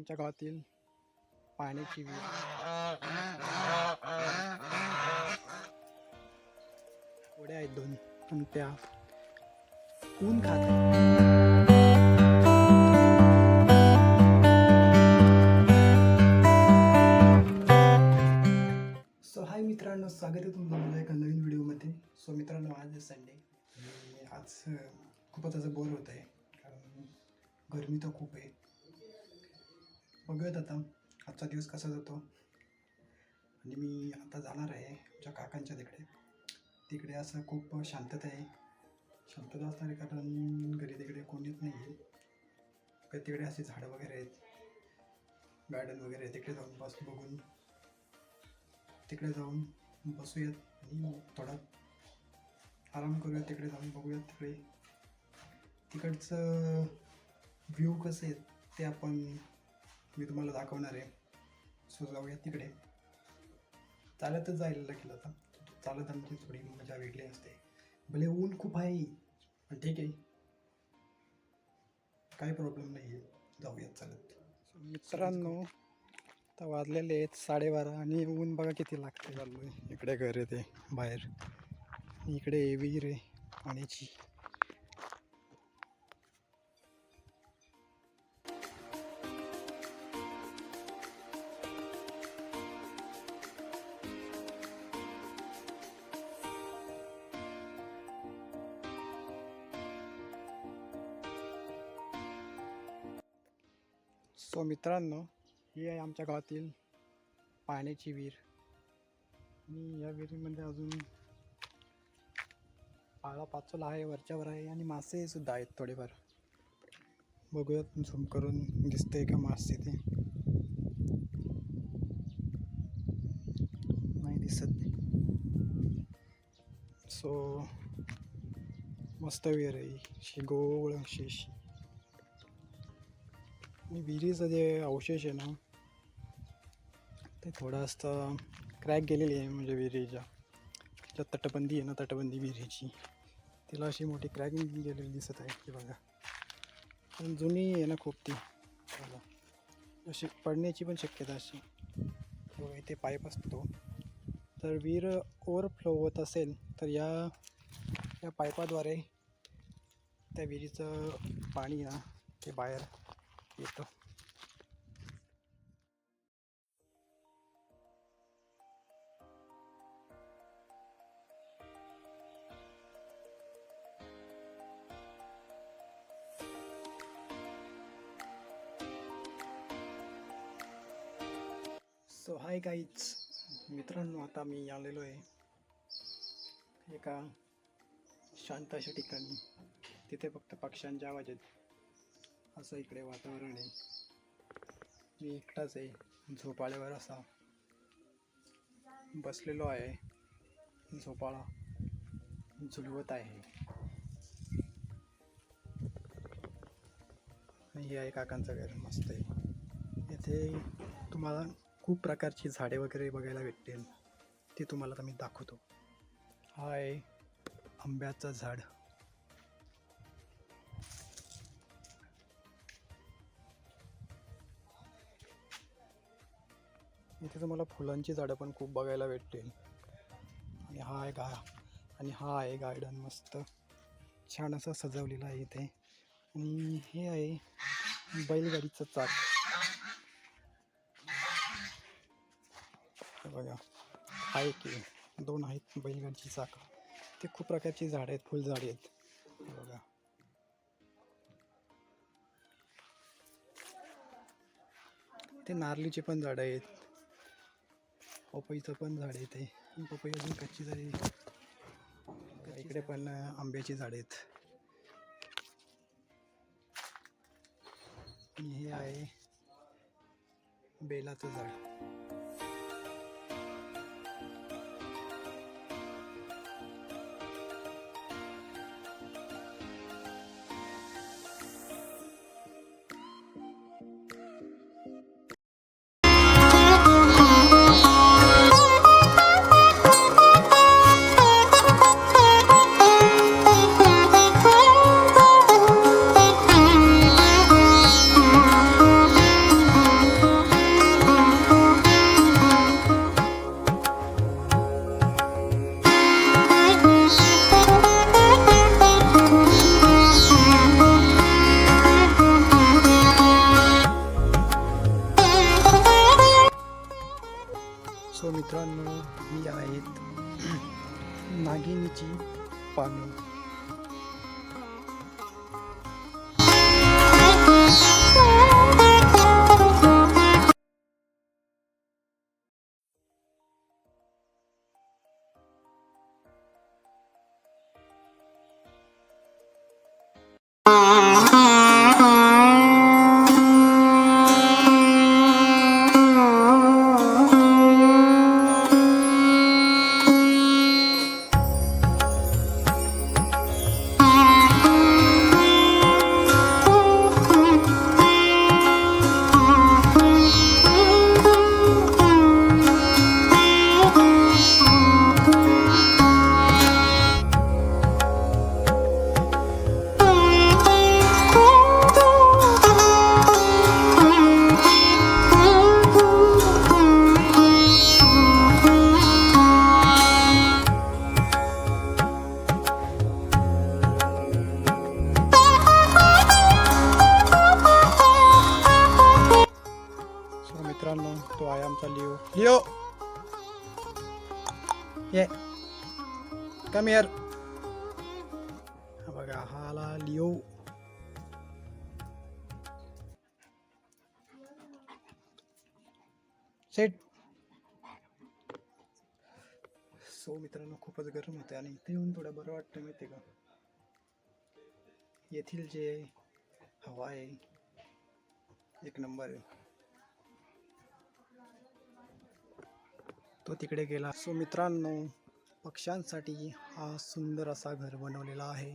आमच्या गावातील पाण्याची विहीर. होड्या आहेत दोन, पण त्या ऊन खात आहेत. सो हाय मित्रांनो, स्वागत आहे तुमचं मला एका नवीन व्हिडिओमध्ये. सो मित्रांनो, आज आहे संडे. आज खूपच असं बोर होत आहे, कारण गरमी तर खूप आहे. बघूयात आता आजचा दिवस कसा जातो. आणि मी आता जाणार आहे आमच्या काकांच्या तिकडे असं खूप शांतता आहे. शांतता असणार आहे कारण घरी तिकडे कोणीच नाही आहे. तिकडे असे झाडं वगैरे आहेत, गार्डन वगैरे आहे. तिकडे जाऊन तिकडे जाऊन बसूयात आणि थोडा आराम करूयात. तिकडे जाऊन बघूयात तिकडचं व्ह्यू कसं आहे ते मी तुम्हाला दाखवणार आहे. सो जाऊयात तिकडे. चालतच जायला लागेल आता. चालत आमची थोडी मजा वेगळी असते. भले ऊन खूप आहे पण ठीक आहे, काही प्रॉब्लेम नाही आहे. जाऊयात चालत. मित्रांनो, आता वाजलेले आहेत 12:30 आणि ऊन बघा किती लागते. चालू आहे इकडे घर आहे ते बाहेर, इकडे विहीर आहे पाण्याची. सो मित्रांनो, ही आहे आमच्या गावातील पाण्याची विहीर. आणि या विहिरीमध्ये अजून पाळा पाचोला आहे, वरच्यावर आहे आणि मासे सुद्धा आहेत थोडेफार. बघूयात झूम करून दिसतंय का मासे. ते नाही दिसत. सो मस्त विहीर आहे, गोळ अशी. आणि विहिरीचं जे अवशेष आहे ना, ते थोडं असतं क्रॅक गेलेली आहे. म्हणजे विहिरीच्या ज्या तटबंदी आहे ना, तटबंदी विहिरीची, तिला अशी मोठी क्रॅक गेलेली दिसत आहे. ती बघा, पण जुनी आहे ना खूप ती. बघा, अशी पडण्याची पण शक्यता अशी. किंवा इथे पाईप असतो, तर विहीर ओव्हरफ्लो होत असेल तर या पाईपाद्वारे त्या विहिरीचं पाणी ना ते बाहेर येतं. सो हाय गाईज, मित्रांनो, आता मी आलेलो आहे एका शांत अशा ठिकाणी. तिथे फक्त पक्ष्यांचे आवाज आहेत. असं इकडे वातावरण आहे. मी एकटाच आहे, झोपाळ्यावर असा बसलेलो आहे. झोपाळा झुलवत आहे. हे आहे काकांचं घर, मस्त आहे. इथे तुम्हाला खूप प्रकारची झाडे वगैरे बघायला भेटतील. ते तुम्हाला आता मी दाखवतो. हा आहे आंब्याचं झाड. इथे तुम्हाला फुलांची झाडं पण खूप बघायला भेटतील. आणि हा आहे गार्डन, मस्त छान असं सजवलेलं आहे इथे. आणि हे आहे बैलगाडीचं चाक. बघा, आहे की दोन आहेत बैलगाडीची चाक. ते खूप प्रकारची झाडं आहेत, फुलझाडे आहेत. बघा, ते नारळीचे पण झाडं आहेत, पपईचं पण झाड आहे. ते पपई अजून कच्ची झाली. इकडे पण आंब्याची झाडं आहेत. आणि हे आहे बेलाचं झाड. मित्रांनो, ही आहेत नागिनीची पानं. मित्रांनो, तो आहे आमचा लिओ. लिओ ये कम हिअर. हा बघा, हा आला लिओ. सेट. सो मित्रांनो, खूपच गरम होते आणि इथे येऊन थोडं बरं वाटतं. माहिती का, येथील जे हवा आहे एक नंबर आहे. तो तिकडे गेला. सो मित्रांनो, पक्ष्यांसाठी हा सुंदर असा घर बनवलेला आहे.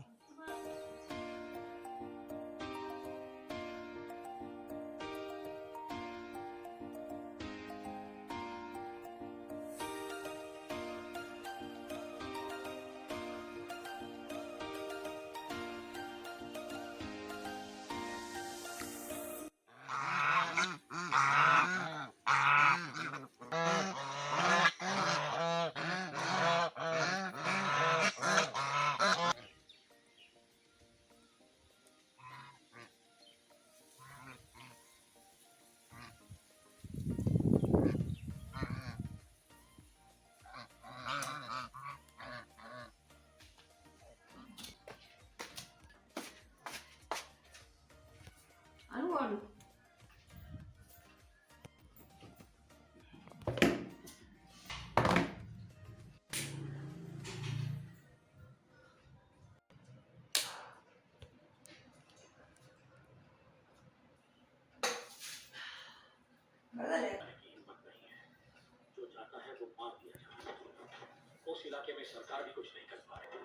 जो चाहता है वो मार दिया जाता है. उस इलाके में सरकार भी कुछ नहीं कर पा रही.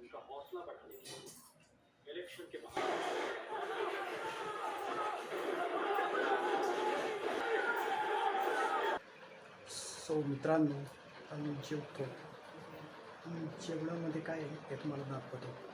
उनका हौसला बढ़ाने के लिए इलेक्शन के बाद सो मित्रांनो, आम्ही जेवतो. जेवणामध्ये काय आहे ते तुम्हाला दाखवतो.